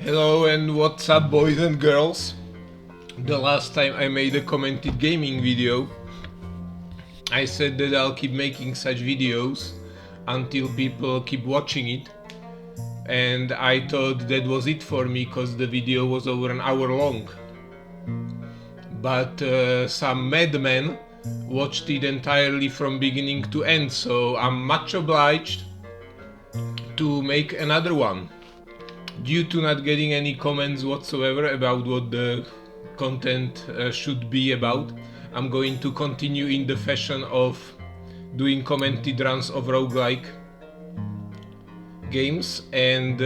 Hello and what's up, boys and girls? The last time I made a commented gaming video, I said that I'll keep making such videos until people keep watching it, and I thought that was it for me because the video was over an hour long. But some madman watched it entirely from beginning to end, so I'm much obliged to make another one. Due to not getting any comments whatsoever about what the content should be about, I'm going to continue in the fashion of doing commented runs of roguelike games, and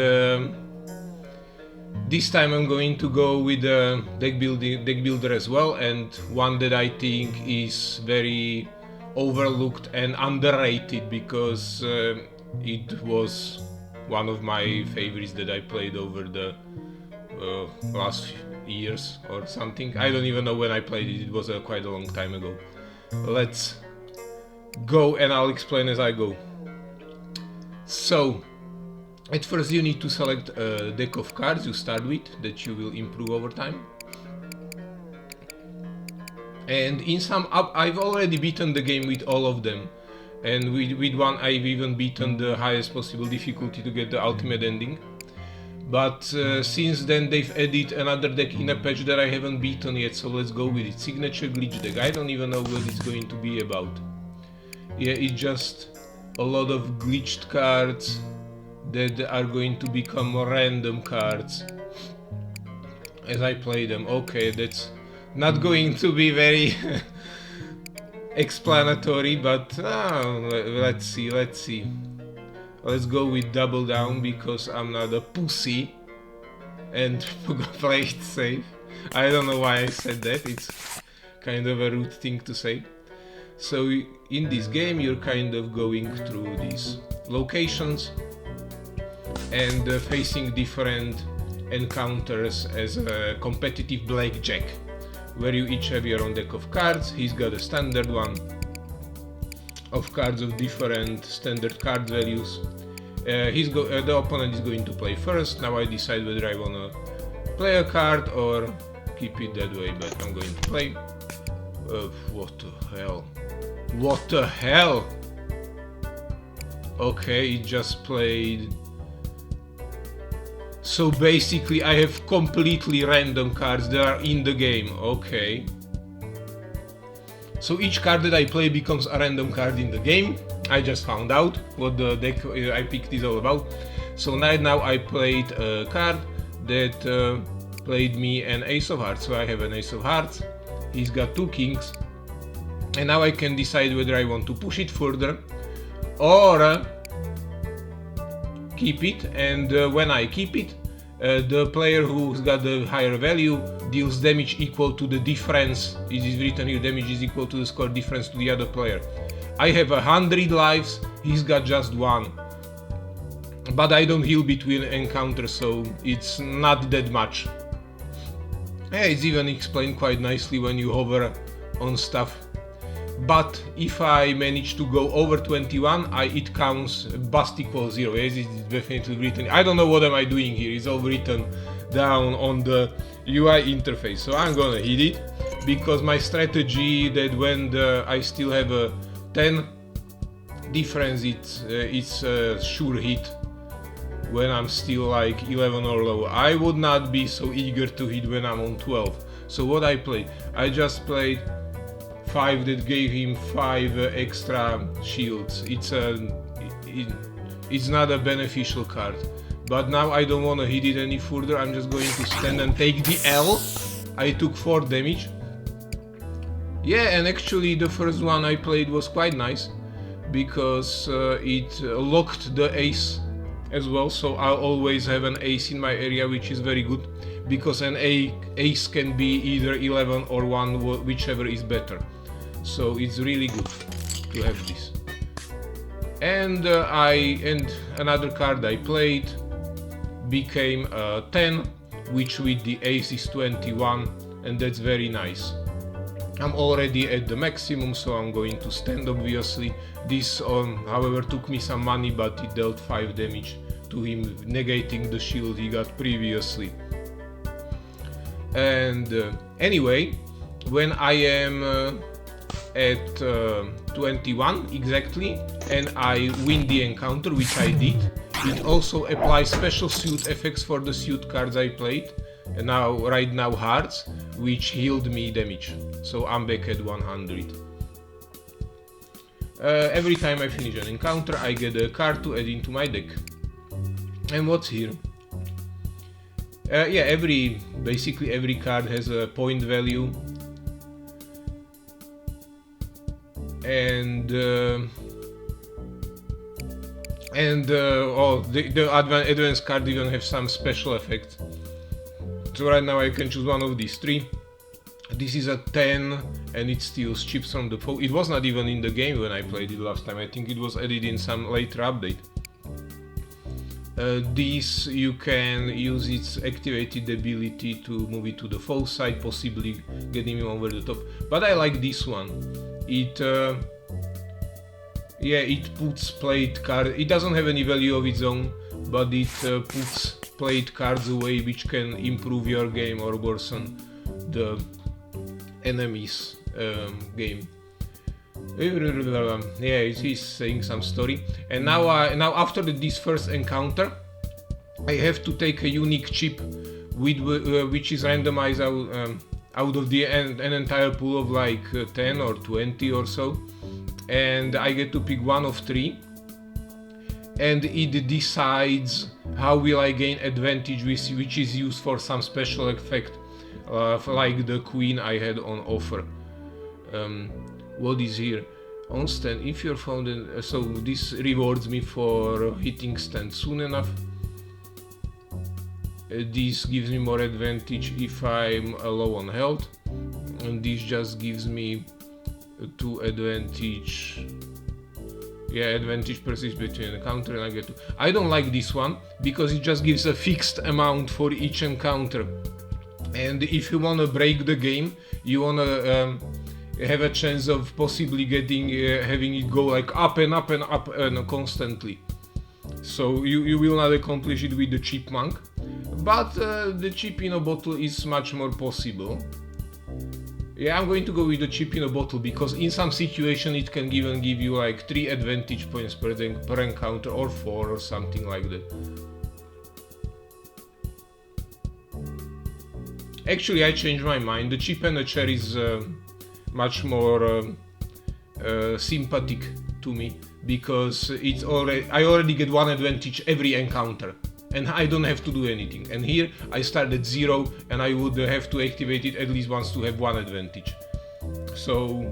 this time I'm going to go with a deck builder as well, and one that I think is very overlooked and underrated because it was one of my favorites that I played over the last years or something. I don't even know when I played it, it was quite a long time ago. Let's go and I'll explain as I go. So, at first you need to select a deck of cards you start with that you will improve over time. And in some I've already beaten the game with all of them. And with one I've even beaten the highest possible difficulty to get the ultimate ending. But since then they've added another deck in a patch that I haven't beaten yet, so let's go with it. Signature glitch deck. I don't even know what it's going to be about. Yeah, it's just a lot of glitched cards that are going to become random cards as I play them. Okay, that's not going to be very explanatory, but let's see. Let's go with double down because I'm not a pussy and play it safe. I don't know why I said that, it's kind of a rude thing to say. So in this game you're kind of going through these locations and facing different encounters as a competitive blackjack, where you each have your own deck of cards. He's got a standard one of cards of different standard card values. The opponent is going to play first. Now I decide whether I wanna play a card or keep it that way, but I'm going to play. What the hell? What the hell? Okay, it just played. So basically I have completely random cards that are in the game. Okay. So each card that I play becomes a random card in the game. I just found out what the deck I picked is all about. So now I played a card that played me an ace of hearts. So I have an ace of hearts. He's got two kings. And now I can decide whether I want to push it further or keep it, and when I keep it, the player who's got the higher value deals damage equal to the difference. It is written here, damage is equal to the score difference to the other player. I have 100 lives, he's got just 1. But I don't heal between encounters, so it's not that much. Yeah, it's even explained quite nicely when you hover on stuff. But if I manage to go over 21, it counts bust equals 0. Yes, it's definitely written. I don't know what am I doing here. It's all written down on the UI interface. So I'm gonna hit it because my strategy that when I still have a 10 difference, it's a sure hit when I'm still like 11 or low. I would not be so eager to hit when I'm on 12. So what I played? I just played 5 that gave him 5 extra shields. It's not a beneficial card. But now I don't want to hit it any further. I'm just going to stand and take the L. I took 4 damage. Yeah, and actually the first one I played was quite nice because it locked the ace as well. So I'll always have an ace in my area, which is very good because an ace can be either 11 or 1, whichever is better. So it's really good to have this. And another card I played became 10, which with the ace is 21, and that's very nice. I'm already at the maximum, so I'm going to stand obviously. This however took me some money, but it dealt 5 damage to him, negating the shield he got previously. And anyway, when I am at 21 exactly, and I win the encounter, which I did, it also applies special suit effects for the suit cards I played, and right now hearts, which healed me damage. So I'm back at 100. Every time I finish an encounter, I get a card to add into my deck. And what's here? Yeah, basically every card has a point value. And the advanced card even have some special effects. So right now I can choose one of these three. This is a 10 and it steals chips from the foe. It was not even in the game when I played it last time. I think it was added in some later update. This, you can use its activated ability to move it to the foe side, possibly getting him over the top. But I like this one. It puts played cards. It doesn't have any value of its own, but it puts played cards away, which can improve your game or worsen the enemy's game. Yeah, he's saying some story. And now after this first encounter, I have to take a unique chip with which is randomized out of an entire pool of like 10 or 20 or so, and I get to pick one of 3, and it decides how will I gain advantage, which is used for some special effect, like the queen I had on offer. What is here? On stand, if you're found in, so this rewards me for hitting stand soon enough. This gives me more advantage if I'm low on health, and this just gives me 2 advantage. Yeah, advantage persists between the counter and I get 2. I don't like this one because it just gives a fixed amount for each encounter, and if you wanna break the game, you wanna have a chance of possibly having it go like up and up and up and constantly. So you will not accomplish it with the chipmunk, but the chip in a bottle is much more possible. Yeah, I'm going to go with the chip in a bottle because in some situation it can even give you like 3 advantage points per encounter, or 4 or something like that. Actually, I changed my mind. The chip and the chair is much more sympathetic to me because I already get 1 advantage every encounter, and I don't have to do anything. And here I start at 0 and I would have to activate it at least once to have 1 advantage. So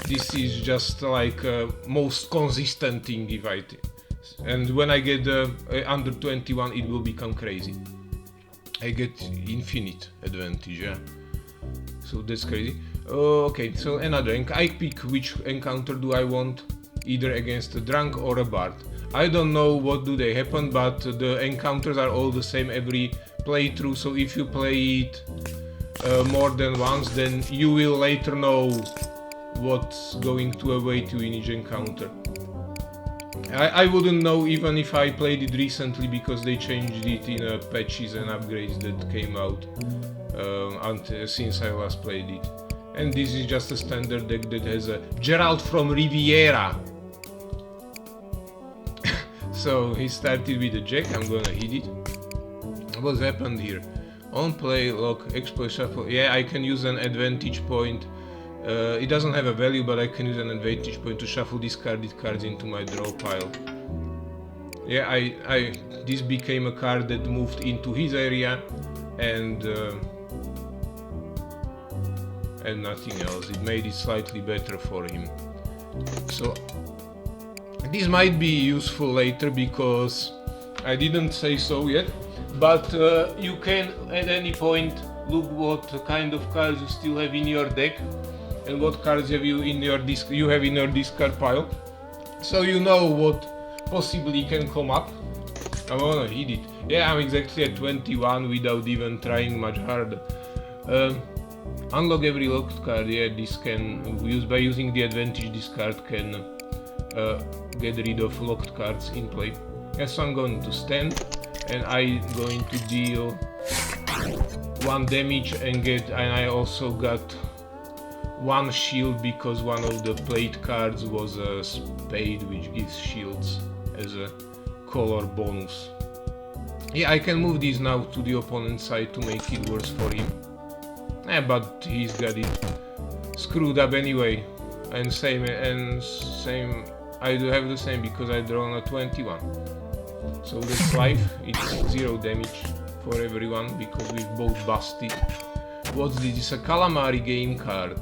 this is just like most consistent thing and when I get under 21 it will become crazy. I get infinite advantage, yeah. So that's crazy. Okay, so another I pick which encounter do I want, either against a drunk or a bard. I don't know what do they happen, but the encounters are all the same every playthrough, so if you play it more than once, then you will later know what's going to await you in each encounter. I wouldn't know even if I played it recently because they changed it in patches and upgrades that came out since I last played it. And this is just a standard deck that has a Gerald from Riviera. So he started with a jack, I'm gonna hit it. What's happened here? On play, lock, exploit, shuffle. Yeah, I can use an advantage point. It doesn't have a value, but I can use an advantage point to shuffle discarded cards into my draw pile. Yeah, this became a card that moved into his area, and nothing else. It made it slightly better for him. So this might be useful later because I didn't say so yet, but you can at any point look what kind of cards you still have in your deck and what cards have you in your discard pile, so you know what possibly can come up. I wanna hit it. Yeah, I'm exactly at 21 without even trying much harder. Unlock every locked card. Yeah, this can by using the advantage this card can get rid of locked cards in play. Yeah, so I'm going to stand and I'm going to deal 1 damage and I also got 1 shield because one of the played cards was a spade, which gives shields as a color bonus. Yeah, I can move these now to the opponent's side to make it worse for him. But he's got it screwed up anyway. And same, I do have the same because I drawn a 21. So that's life, it's 0 damage for everyone because we've both busted. What's this? It's a calamari game card.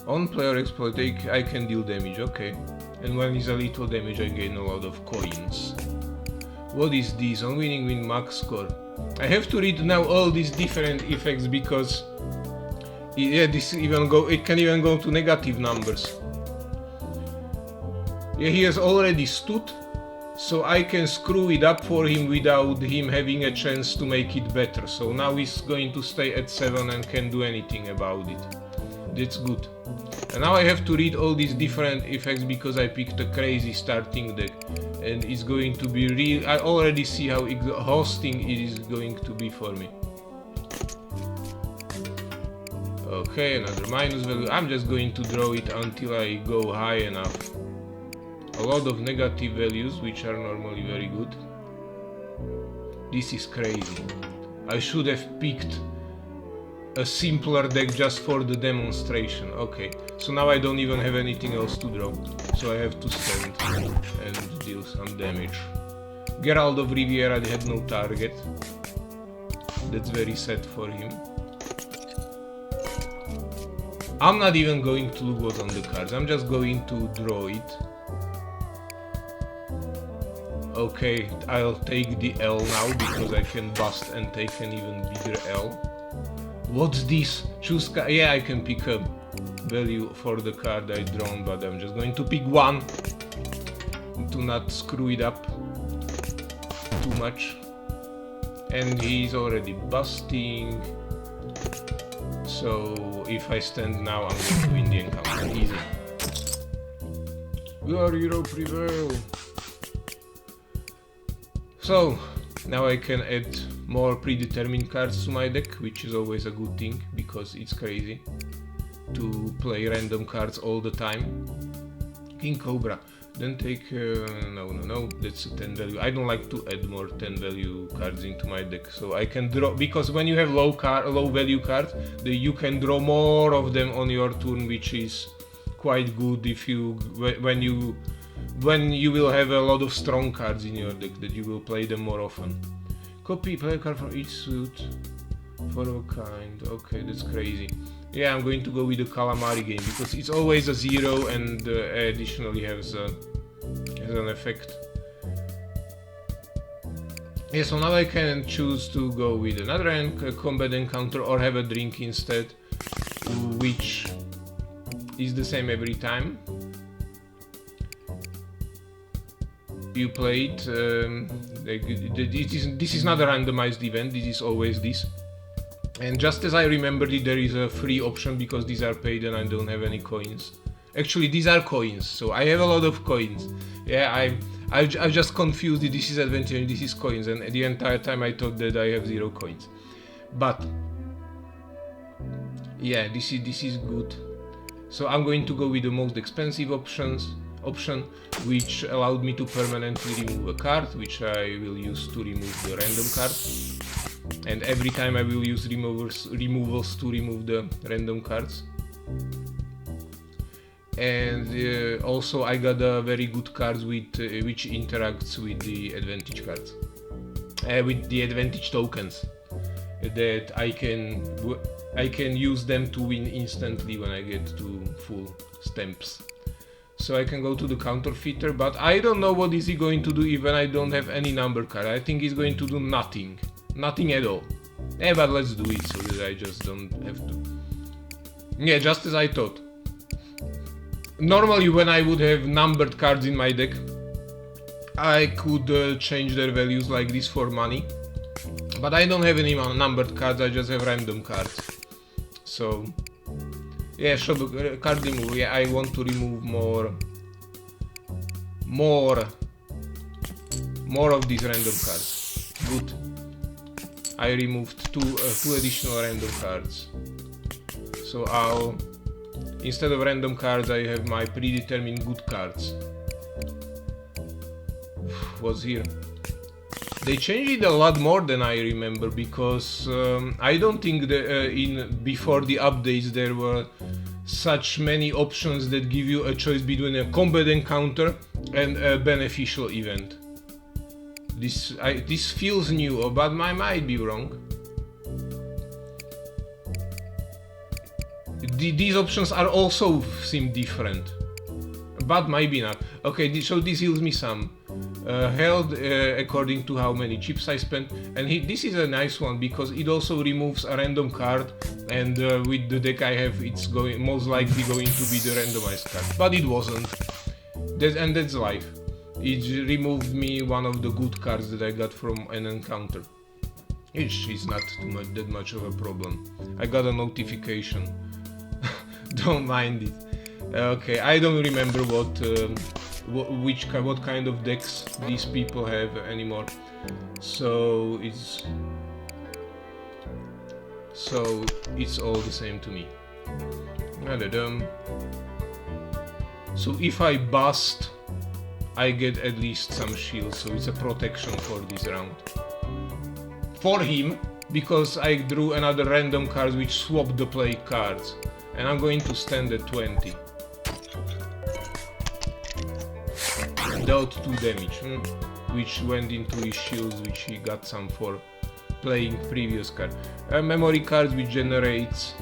On player exploit, I can deal damage, okay. And when it's a little damage I gain a lot of coins. What is this? On winning win max score. I have to read now all these different effects because yeah, it can even go to negative numbers. Yeah, he has already stood, so I can screw it up for him without him having a chance to make it better. So now he's going to stay at 7 and can do anything about it. That's good. And now I have to read all these different effects because I picked a crazy starting deck and it's going to be real. I already see how exhausting it is going to be for me. Okay, another minus value. I'm just going to draw it until I go high enough. A lot of negative values, which are normally very good. This is crazy. I should have picked a simpler deck just for the demonstration. Okay, so now I don't even have anything else to draw, so I have to stand and deal some damage. Geralt of Riviera had no target. That's very sad for him. I'm not even going to look what's on the cards, I'm just going to draw it. Okay, I'll take the L now because I can bust and take an even bigger L. What's this? Choose card. Yeah, I can pick a value for the card I drawn, but I'm just going to pick 1 to not screw it up too much. And he's already busting. So if I stand now, I'm going to win the encounter. Easy. Your hero prevail. So now I can add more predetermined cards to my deck, which is always a good thing because it's crazy to play random cards all the time. King Cobra. Then take no, that's a 10 value. I don't like to add more 10 value cards into my deck, so I can draw, because when you have low value cards, you can draw more of them on your turn, which is quite good if you when you will have a lot of strong cards in your deck, that you will play them more often. Copy player card for each suit for a kind. Okay, that's crazy. Yeah, I'm going to go with the Calamari game because it's always a 0 and additionally has an effect. Yeah, so now I can choose to go with another combat encounter or have a drink instead, which is the same every time you play it. This is not a randomized event, this is always this. And just as I remembered it, there is a free option because these are paid and I don't have any coins. Actually, these are coins, so I have a lot of coins. Yeah, I just confused it. This is adventure and this is coins, and the entire time I thought that I have 0 coins. But yeah, this is good. So I'm going to go with the most expensive option, which allowed me to permanently remove a card, which I will use to remove the random card. And every time I will use removals to remove the random cards. And also I got a very good cards with which interacts with the advantage cards, with the advantage tokens, that I can use them to win instantly when I get to full stamps. So I can go to the counterfeiter, but I don't know what is he going to do even I don't have any number card. I think he's going to do nothing. Nothing at all. Yeah, but let's do it so that I just don't have to. Yeah, just as I thought. Normally when I would have numbered cards in my deck, I could change their values like this for money. But I don't have any numbered cards, I just have random cards. So yeah, show card removal. Yeah, I want to remove more more of these random cards. Good. I removed two additional random cards. So instead of random cards, I have my predetermined good cards. What's here? They changed it a lot more than I remember, because I don't think that before the updates there were such many options that give you a choice between a combat encounter and a beneficial event. This feels new, but I might be wrong. These options are also seem different, but maybe not. Okay, so this heals me some health according to how many chips I spent, and this is a nice one because it also removes a random card, and with the deck I have, it's most likely going to be the randomized card, but it wasn't. And that's life. It removed me one of the good cards that I got from an encounter, which is not that much of a problem. I got a notification. Don't mind it. Okay, I don't remember what kind of decks these people have anymore. So it's all the same to me. So if I bust, I get at least some shield, so it's a protection for this round. For him, because I drew another random card which swapped the play cards, and I'm going to stand at 20. Dealt 2 damage, which went into his shields, which he got some for playing previous card. Memory cards which generates,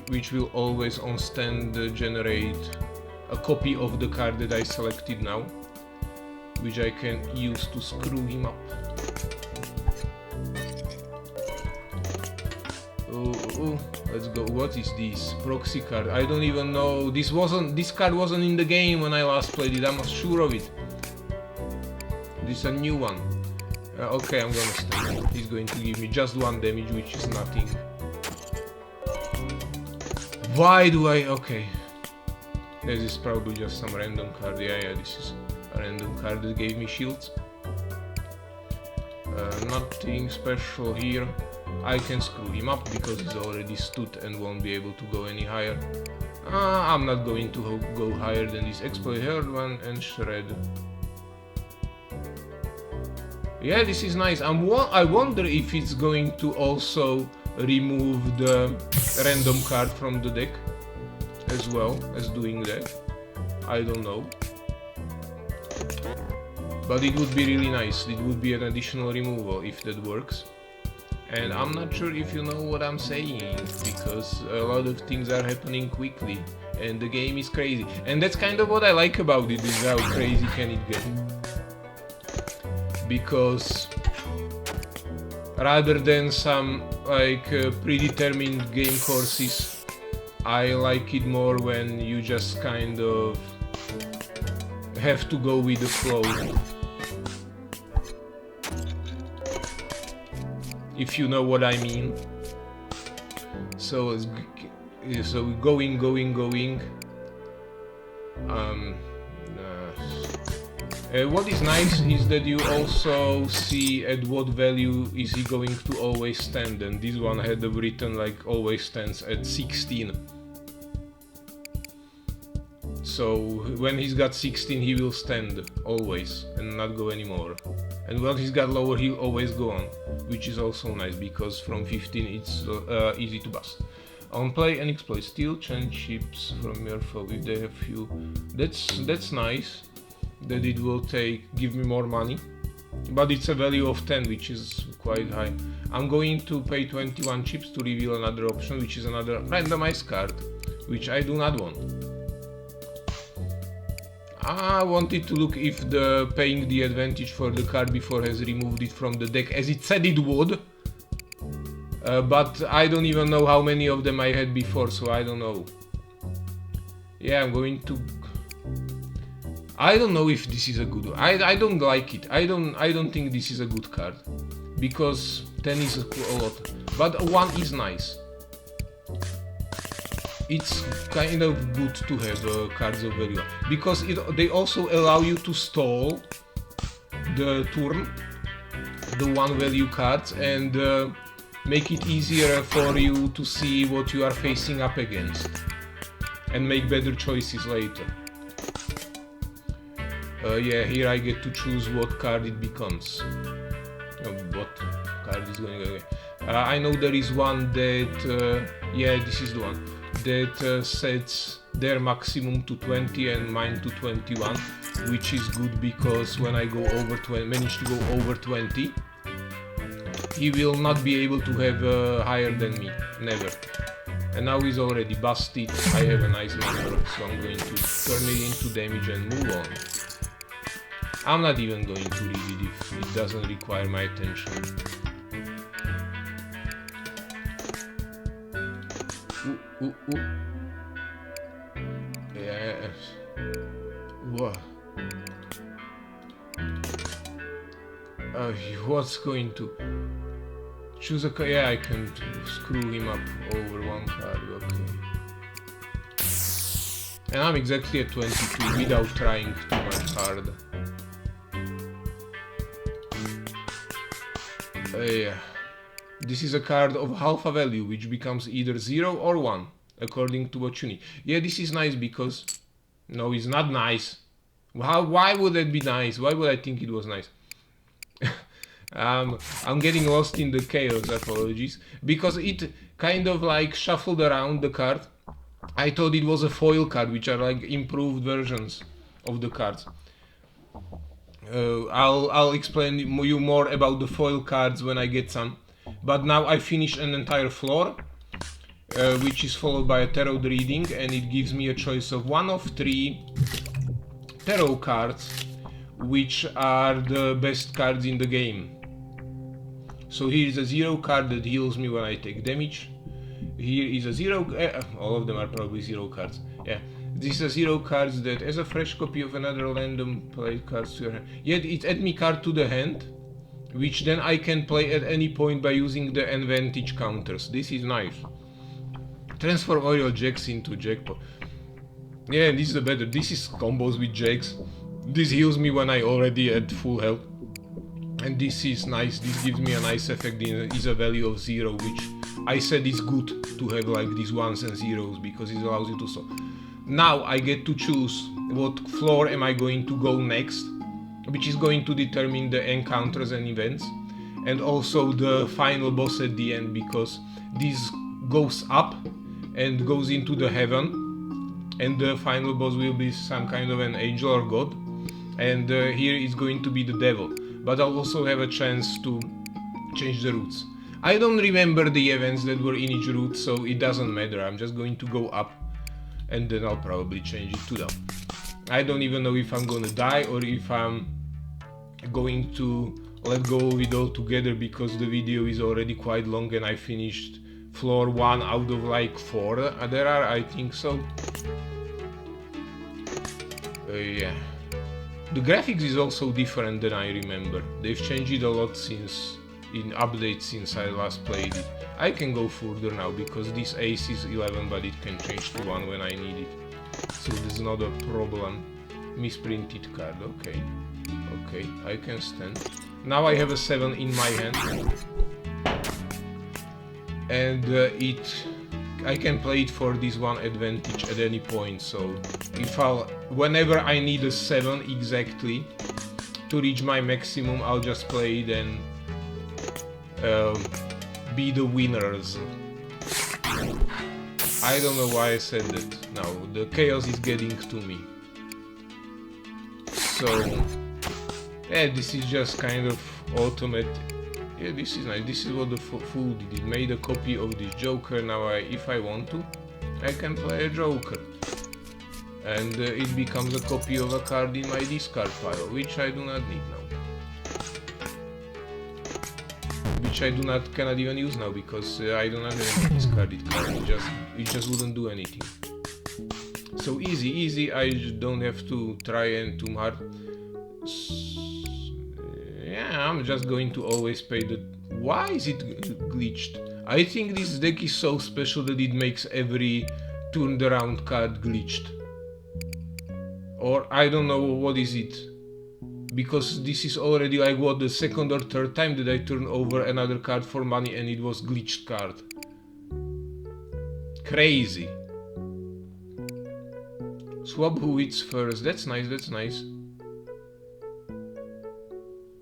which will always on stand generate a copy of the card that I selected now, which I can use to screw him up. Oh, let's go. What is this? Proxy card. I don't even know. This card wasn't in the game when I last played it. I'm sure of it. This is a new one. Okay, I'm gonna stand. He's going to give me just 1 damage, which is nothing. Why do I... Okay. This is probably just some random card. Yeah, this is a random card that gave me shields. Nothing special here. I can screw him up because he's already stood and won't be able to go any higher. I'm not going to go higher than this. Exploit hard one and shred. Yeah, this is nice. I wonder if it's going to also remove the random card from the deck as well as doing that. I don't know. But it would be really nice. It would be an additional removal if that works. And I'm not sure if you know what I'm saying, because a lot of things are happening quickly and the game is crazy. And that's kind of what I like about it, is how crazy can it get. Because rather than some like predetermined game courses, I like it more when you just kind of have to go with the flow. If you know what I mean. So going. What is nice is that you also see at what value is he going to always stand, and this one had written like always stands at 16. So when he's got 16 he will stand always and not go anymore. And when he's got lower he'll always go on, which is also nice because from 15 it's easy to bust. On play and exploit, steal change chips from your foe if they have few. That's nice that it will give me more money, but it's a value of 10, which is quite high. I'm going to pay 21 chips to reveal another option, which is another randomized card, which I do not want. I wanted to look if paying the advantage for the card before has removed it from the deck, as it said it would. But I don't even know how many of them I had before, so I don't know. Yeah, I'm going to... I don't know if this is a good one. I don't like it. I don't think this is a good card. Because 10 is a lot. But 1 is nice. it's kind of good to have cards of value, because they also allow you to stall the turn, the one value cards, and make it easier for you to see what you are facing up against and make better choices later. Yeah, here I get to choose what card it becomes. What card is going away. I know there is one that, yeah, this is the one, that sets their maximum to 20 and mine to 21, which is good because when I go over 20, manage to go over 20, he will not be able to have higher than me, never. And now he's already busted. I have a nice number, so I'm going to turn it into damage and move on. I'm not even going to read it if it doesn't require my attention. Ooh. Yeah. What? What's going to... Choose a card. Yeah, I can screw him up over one card, okay. And I'm exactly at 22 without trying too much hard. Yeah. This is a card of half a value, which becomes either 0 or 1, according to what you need. Yeah, this is nice because... No, it's not nice. Why would that be nice? Why would I think it was nice? I'm getting lost in the chaos, apologies, because it kind of like shuffled around the card. I thought it was a foil card, which are like improved versions of the cards. I'll explain you more about the foil cards when I get some. But now I finished an entire floor, which is followed by a tarot reading, and it gives me a choice of one of 3 tarot cards, which are the best cards in the game. So here is a 0 card that heals me when I take damage. Here is a 0, all of them are probably 0 cards. Yeah, this is a 0 cards that as a fresh copy of another random play cards to your hand. Yet it adds me card to the hand, which then I can play at any point by using the advantage counters. This is nice. Transform all your jacks into jackpot. Yeah, this is the better. This is combos with jacks. This heals me when I already at full health. And this is nice. This gives me a nice effect. Is a value of 0, which I said is good to have like these 1s and 0s because it allows you to solve. Now I get to choose what floor am I going to go next, which is going to determine the encounters and events, and also the final boss at the end, because this goes up and goes into the heaven, and the final boss will be some kind of an angel or god, and here is going to be the devil. But I'll also have a chance to change the routes. I don't remember the events that were in each route, so it doesn't matter. I'm just going to go up, and then I'll probably change it to down. I don't even know if I'm gonna die or if I'm going to let go of it all together, because the video is already quite long and I finished floor 1 out of like 4 there are, I think so. Yeah. The graphics is also different than I remember. They've changed it a lot since in updates since I last played it. I can go further now because this ace is 11, but it can change to 1 when I need it. So there's not a problem. Misprinted card, okay. Okay, I can stand. Now I have a 7 in my hand. And I can play it for this 1 advantage at any point, so whenever I need a 7 exactly to reach my maximum, I'll just play it and be the winners. I don't know why I said that. Now the chaos is getting to me. So yeah, this is just kind of automatic. Yeah, this is nice. This is what the fool did. It made a copy of this Joker. Now if I want to, I can play a Joker. And it becomes a copy of a card in my discard pile, which I do not need now. Which I cannot even use now, because I do not have any discarded card. It just wouldn't do anything. So easy, I don't have to try and too hard. Yeah, I'm just going to always pay the... Why is it glitched? I think this deck is so special that it makes every turned around card glitched. Or I don't know what is it. Because this is already like what, the second or third time that I turn over another card for money and it was glitched card. Crazy. Swap who hits first. That's nice, that's nice.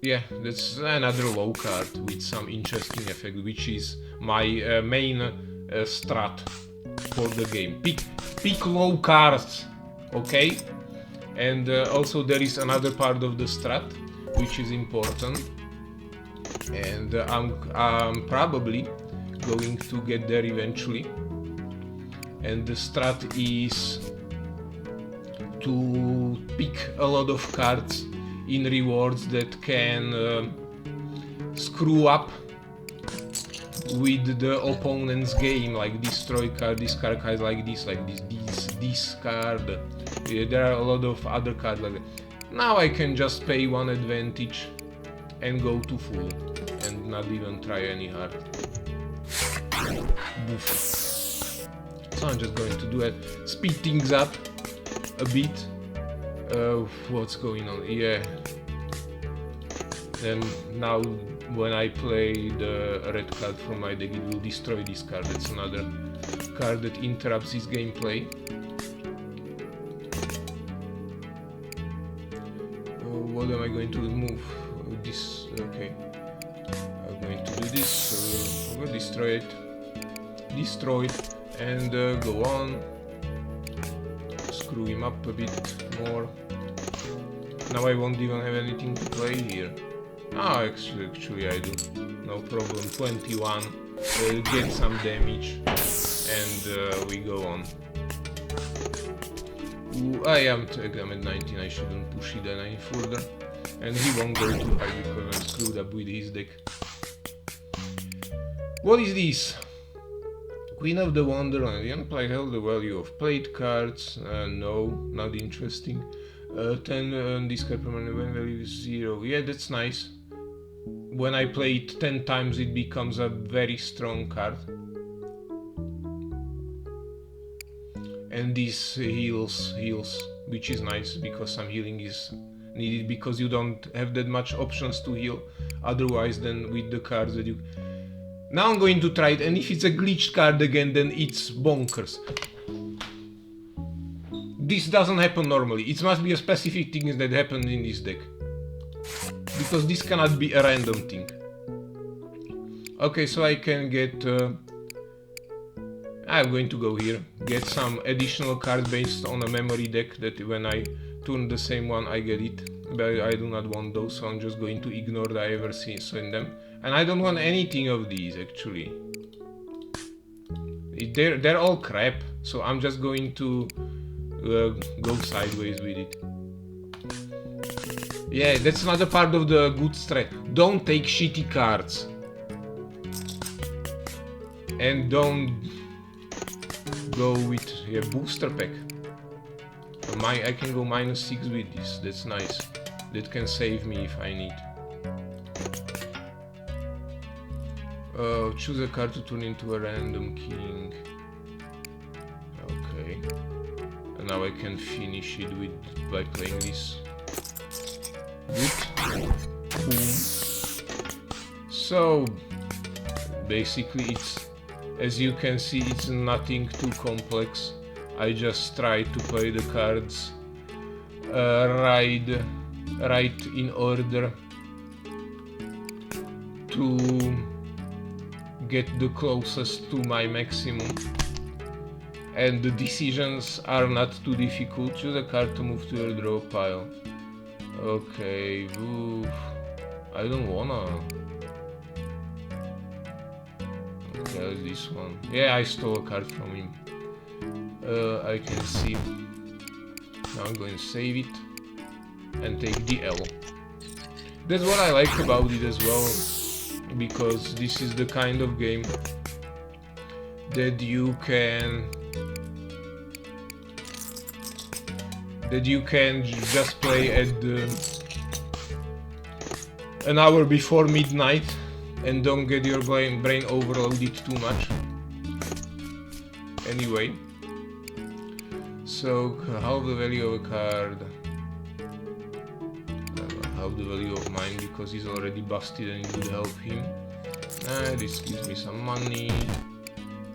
Yeah, that's another low card with some interesting effect, which is my main strat for the game. Pick low cards, okay? And also there is another part of the strat, which is important. And I'm probably going to get there eventually. And the strat is to pick a lot of cards in rewards that can screw up with the opponent's game, like destroy card, discard cards like this card. Yeah, there are a lot of other cards like that. Now I can just pay one advantage and go to full and not even try any hard. Boof. So I'm just going to do it, speed things up a bit. What's going on? Yeah. And now when I play the red card from my deck, it will destroy this card. That's another card that interrupts his gameplay. What am I going to move? This, okay. I'm going to do this, so I'm going to destroy it, and go on. Screw him up a bit more. Now I won't even have anything to play here. Ah, actually I do. No problem. 21. Get some damage, and we go on. Ooh, I'm at 19. I shouldn't push it any further. And he won't go too high because I'm screwed up with his deck. What is this? Queen of the Wonderland. The unplay held the value of played cards. No, not interesting. 10 discard permanent when value is 0. Yeah, that's nice. When I play it 10 times, it becomes a very strong card. And this heals, which is nice because some healing is needed because you don't have that much options to heal otherwise than with the cards that you... Now I'm going to try it, and if it's a glitched card again, then it's bonkers. This doesn't happen normally. It must be a specific thing that happened in this deck. Because this cannot be a random thing. Okay, so I can get... I'm going to go here. Get some additional cards based on a memory deck that when I turn the same one I get it. But I do not want those, so I'm just going to ignore that I ever seen them. And I don't want anything of these actually. They're all crap, so I'm just going to go sideways with it. Yeah, that's another part of the good strat. Don't take shitty cards. And don't go with a booster pack. I can go -6 with this, that's nice. That can save me if I need. Choose a card to turn into a random king. Okay. And now I can finish it by playing this. Good. Boom. So basically it's, as you can see, it's nothing too complex. I just try to play the cards right in order to get the closest to my maximum. And the decisions are not too difficult. Choose a card to move to your draw pile. Okay, oof. I don't wanna. Okay, this one. Yeah, I stole a card from him. I can see. Now I'm going to save it and take the L. That's what I like about it as well, because this is the kind of game that you can just play at an hour before midnight and don't get your brain overloaded too much. Anyway, So half the value of a card. Half the value of mine because he's already busted and it would help him. This gives me some money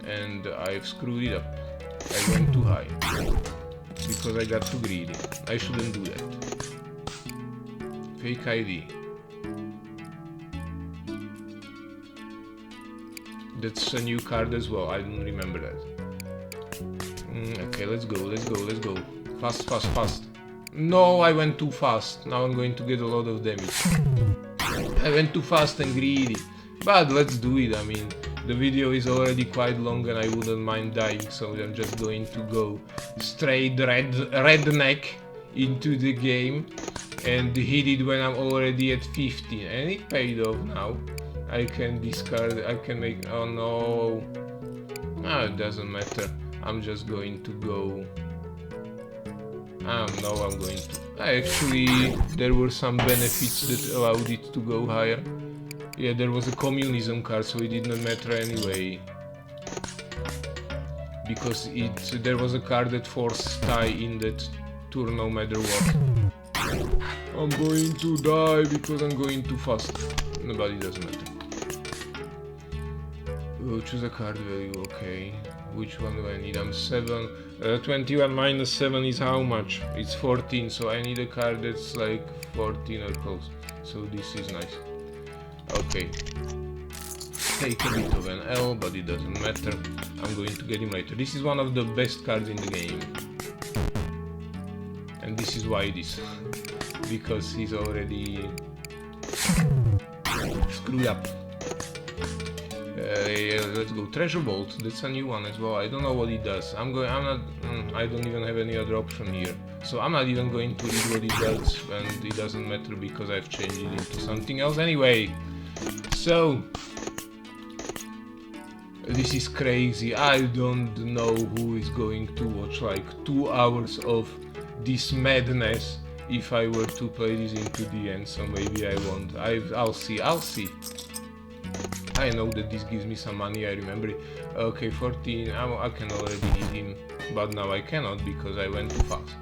and I've screwed it up. I went too high because I got too greedy. I shouldn't do that. Fake ID. That's a new card as well. I don't remember that. Okay, let's go. Fast, fast, fast. No, I went too fast. Now I'm going to get a lot of damage. I went too fast and greedy. But let's do it. I mean, the video is already quite long and I wouldn't mind dying, so I'm just going to go straight redneck into the game and hit it when I'm already at 15. And it paid off now. I can discard, I can make, oh no. It doesn't matter. I'm just going to go. No, I'm going to. Actually, there were some benefits that allowed it to go higher. Yeah, there was a communism card, so it did not matter anyway. Because there was a card that forced tie in that turn no matter what. I'm going to die because I'm going too fast. But it doesn't matter. Choose a card value, okay. Which one do I need? I'm 7. 21 minus 7 is how much? It's 14, so I need a card that's like 14 or close. So this is nice. Okay. Take a bit of an L, but it doesn't matter. I'm going to get him later. This is one of the best cards in the game. And this is why it is. Because he's already screwed up. Yeah, let's go. Treasure Vault, that's a new one as well. I don't know what it does. I don't even have any other option here. So I'm not even going to read what it does, and it doesn't matter because I've changed it into something else anyway. So, this is crazy. I don't know who is going to watch like 2 hours of this madness if I were to play this into the end, so maybe I won't. I'll see. I know that this gives me some money, I remember it. Okay, 14, I can already hit him, but now I cannot because I went too fast.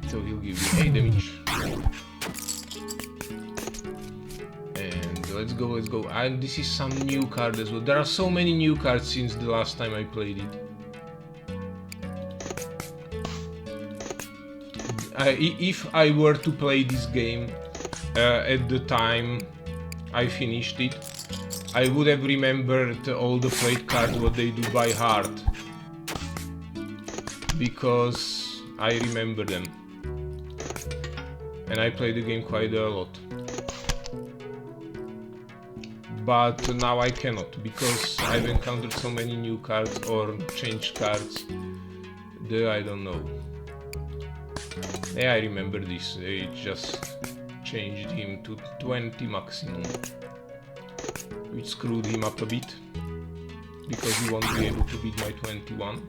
So he'll give me 8 damage. And let's go. And this is some new card as well. There are so many new cards since the last time I played it. If I were to play this game at the time I finished it, I would have remembered all the played cards, what they do by heart, because I remember them and I played the game quite a lot. But now I cannot, because I've encountered so many new cards or changed cards that I don't know. Yeah, I remember this. They just changed him to 20 maximum, which screwed him up a bit because he won't be able to beat my 21.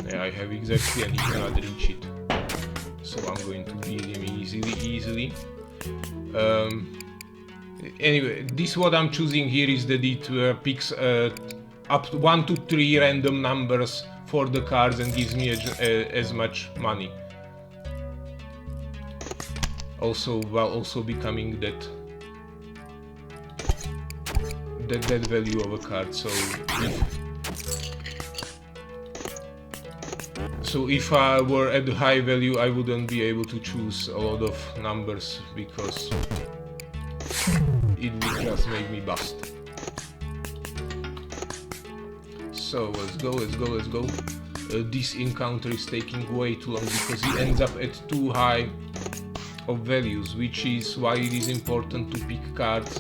Yeah, I have exactly, and he cannot reach it, so I'm going to beat him easily. Anyway, this what I'm choosing here is that it picks up to 1 to 3 random numbers for the cards and gives me as much money. Also, while also becoming that value of a card. So if I were at the high value, I wouldn't be able to choose a lot of numbers because it would just make me bust. So let's go. This encounter is taking way too long because he ends up at too high of values, which is why it is important to pick cards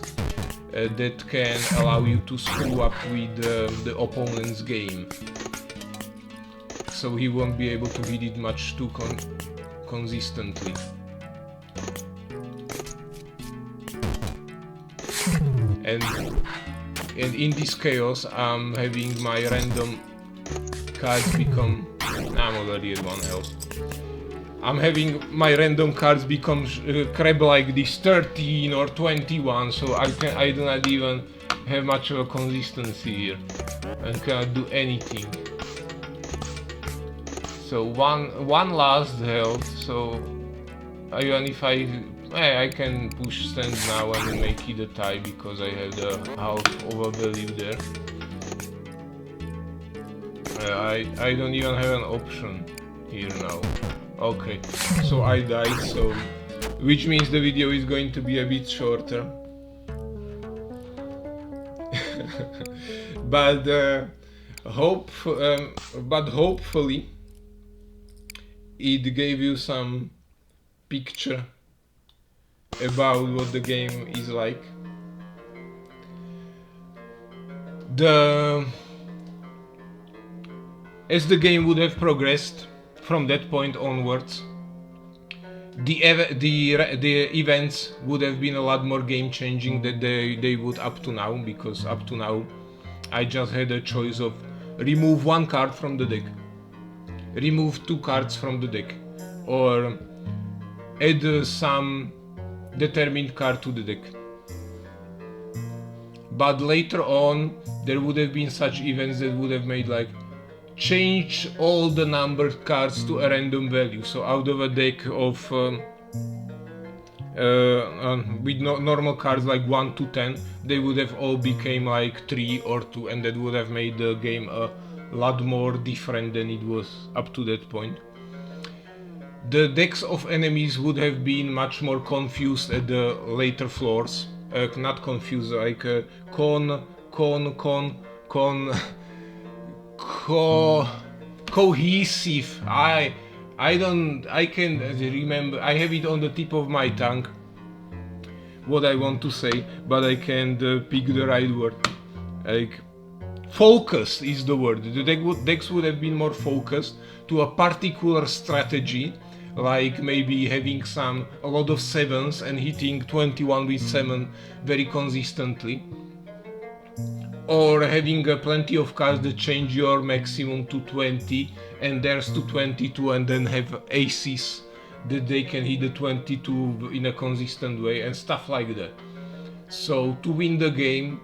that can allow you to screw up with the opponent's game. So he won't be able to hit it much too consistently. And in this chaos, I'm having my random cards become... I'm already at 1 health. I'm having my random cards become crap like this, 13 or 21, so I do not even have much of a consistency here and cannot do anything. So one last health, so even if I can push stand now and make it a tie because I have the half overvalue there. I don't even have an option here now. Okay, so I died, so which means the video is going to be a bit shorter. but hopefully it gave you some picture about what the game is like. As the game would have progressed from that point onwards, the events would have been a lot more game changing than they would up to now, because up to now I just had a choice of remove one card from the deck, remove two cards from the deck, or add some determined card to the deck. But later on there would have been such events that would have made like change all the numbered cards to a random value. So out of a deck of with normal cards like 1 to 10, they would have all became like 3 or 2, and that would have made the game a lot more different than it was up to that point. The decks of enemies would have been much more confused at the later floors. Not confused, like cohesive. I can remember. I have it on the tip of my tongue what I want to say, but I can't pick the right word. Like focused is the word. The decks would have been more focused to a particular strategy, like maybe having a lot of 7s and hitting 21 with 7 very consistently, or having plenty of cards that change your maximum to 20 and theirs to 22, and then have aces that they can hit the 22 in a consistent way and stuff like that. So to win the game,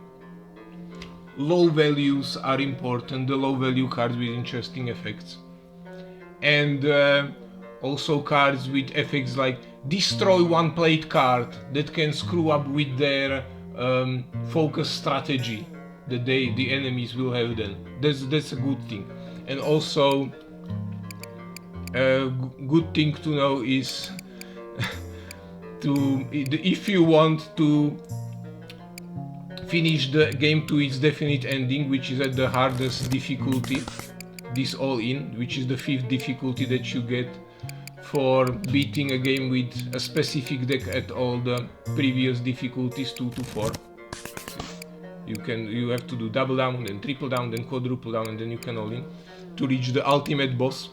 low values are important, the low value cards with interesting effects, and also cards with effects like destroy one played card that can screw up with their focus strategy that the enemies will have then. That's a good thing. And also a good thing to know is if you want to finish the game to its definite ending, which is at the hardest difficulty, this all in, which is the 5th difficulty that you get for beating a game with a specific deck at all the previous difficulties 2 to 4. You have to do double down, then triple down, then quadruple down, and then you can all in to reach the ultimate boss.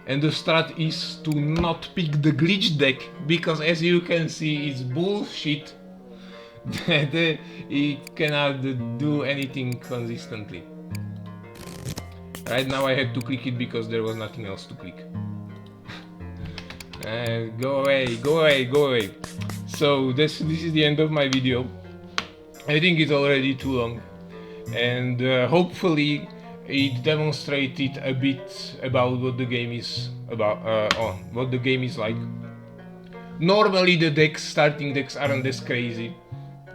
And the strat is to not pick the glitch deck, because as you can see it's bullshit. It cannot do anything consistently. Right now I had to click it because there was nothing else to click. Go away, go away, go away. So this is the end of my video. I think it's already too long, and hopefully it demonstrated a bit about what the game is about, what the game is like. Normally the starting decks aren't as crazy,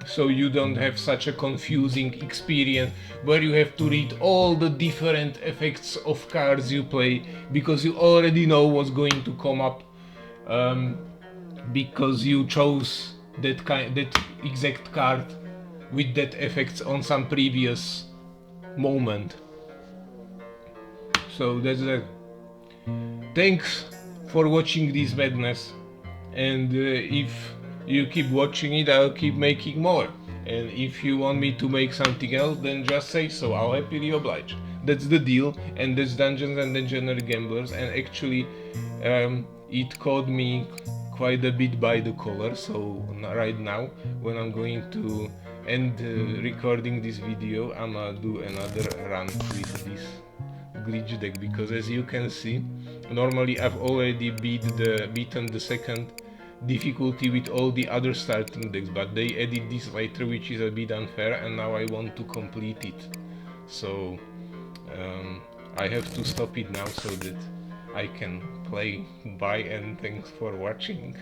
so you don't have such a confusing experience where you have to read all the different effects of cards you play, because you already know what's going to come up, because you chose that exact card with that effects on some previous moment. So that's that. Thanks for watching this madness, and if you keep watching it, I'll keep making more. And if you want me to make something else, then just say so, I'll happily oblige. That's the deal, and that's Dungeons and Degenerate Gamblers, and actually it caught me quite a bit by the collar, so right now when I'm going to end recording this video, I'ma do another run with this glitch deck, because as you can see, normally I've already beaten the second difficulty with all the other starting decks, but they added this later, which is a bit unfair, and now I want to complete it. So I have to stop it now so that I can play. Bye and thanks for watching.